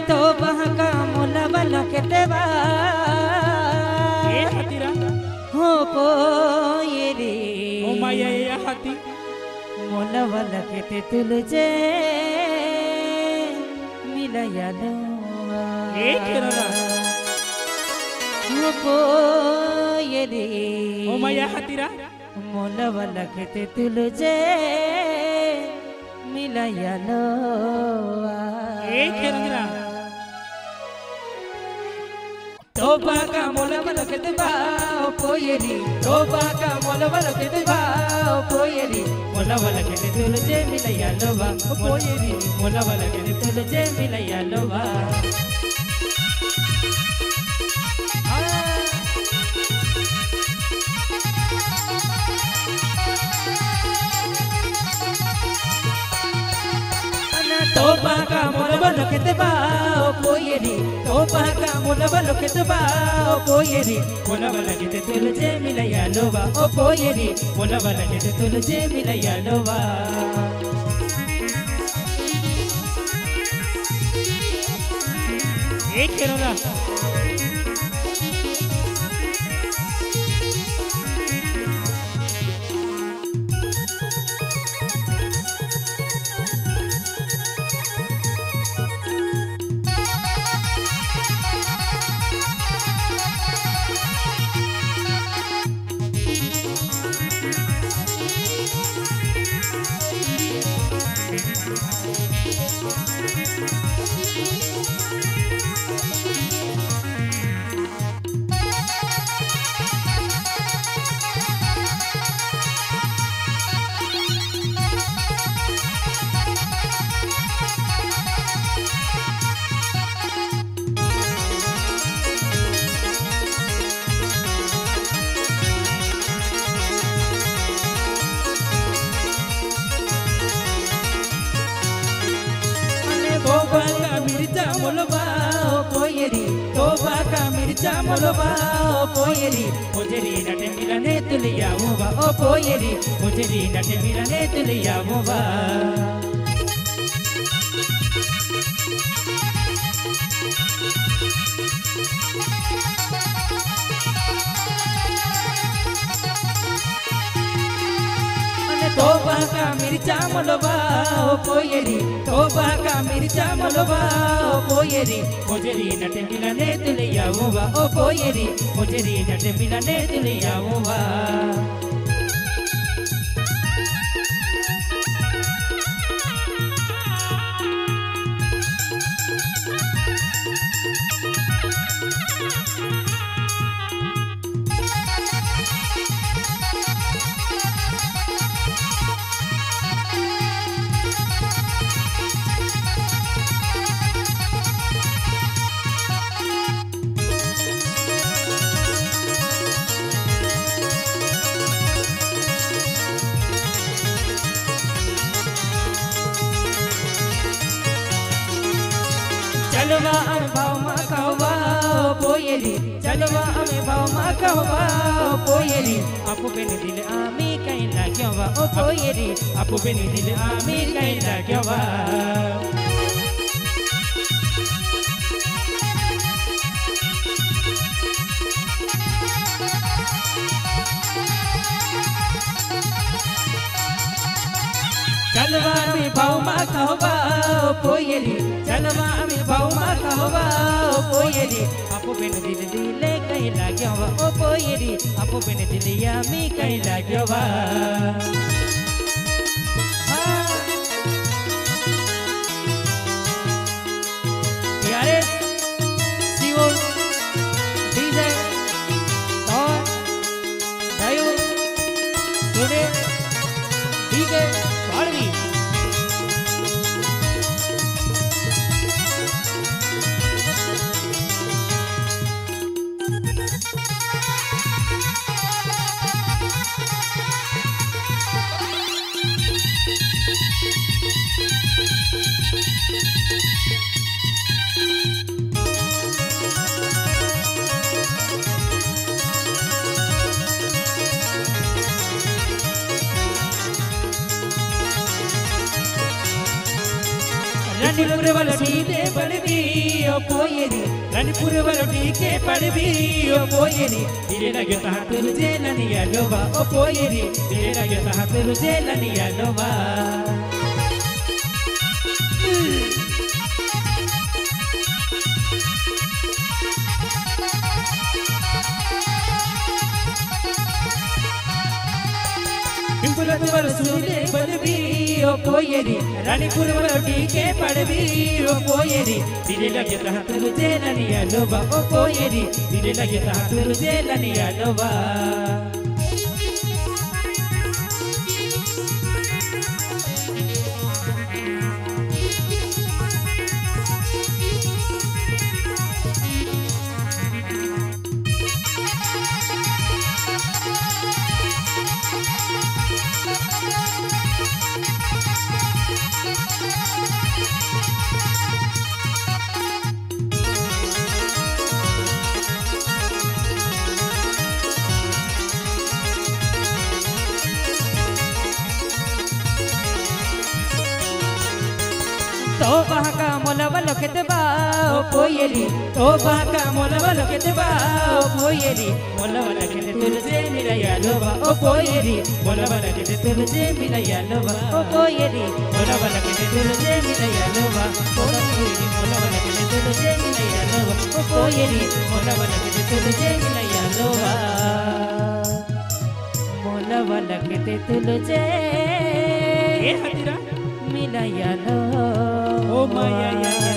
तो बहका मुलवल के देवा ए हातीरा हो पोयरी ओ माया ए हाती मुलवल के तुलजे मिलयलो ए केरला हो पोयरी ओ माया हातीरा मुलवल के तुलजे मिलयलो ए केरला तोबा का मुलवल के देवा पोयरी तोबा का मुलवल के देवा पोयरी मुलवल के तुलजे मिलयलो पोयरी मुलवल के तुलजे मिलयलो तोबा का मुलवल के देवा पोयरी तोबा का मुलवल के देवा पोयरी मुलवल के तुलजे मिलयलो ओ पोयरी मुलवल के तुलजे मिलयलो ए केरला तोबा का मिर्चा मुलवा पोयरी तोबा का मिर्चा मुलवा पोयरी मुझरी नट मिलने तुलिया मुबा ओ पोयरी मुझरी नट मिलने तुलिया मुबा तोबा का मिर्चा मुलवा पोयरी तोबा का मिर्चा मुलवा पोयरी मुझरी नट मिलने तुलिया मुबा ओ पोयरी मुझरी नट मिलने तुलिया मुबा चलवा भाव मा कहवा पोयरी चलवा भाव मा कहवा पोयरी आपु बेन दिल आमी कहीं लाग्यवा ओ पोयरी आपु बेन दिल आमी कहीं लाग्यवा चलवा भाव मा कहवा पोयरी चलवा भाव मा कहवा पोयरी आपु बेन दिल दिले कहीं लाग्यवा ओ पोयरी आपु बेन दिलिया मी कहीं लाग्यवा यारे शिव डीजे और दयु सुने डीजे बाड़वी रानीपुर वाला टीके पड़बी ओ पोयरी रानीपुर वाला टीके पड़बी ओ पोयरी दिले लगे तहा तुझे लनिया लोबा ओ पोयरी दिले लगे तहा तुझे लनिया लोबा पिंपुरत वाला सुने पड़बी ओ पोयरी रानीपुर वाला टीके पड़बी ओ पोयरी दिले लगे तहा तुझे लनिया लोबा ओ पोयरी दिले लगे तहा तुझे लनिया लोबा तो बाका मोलवल केतबा ओ पोयरी तो बाका मोलवल केतबा ओ पोयरी मोलवल केते तुझे मिलया लोबा ओ पोयरी मोलवल केते तुझे मिलया लोबा ओ पोयरी मोलवल केते तुझे मिलया लोबा ओ पोयरी मोलवल केते तुझे मिलया लोबा ओ पोयरी मोलवल केते तुझे मिलया लोबा मोलवल केते तुझे ए हतीरा मिलया लो ओ माया या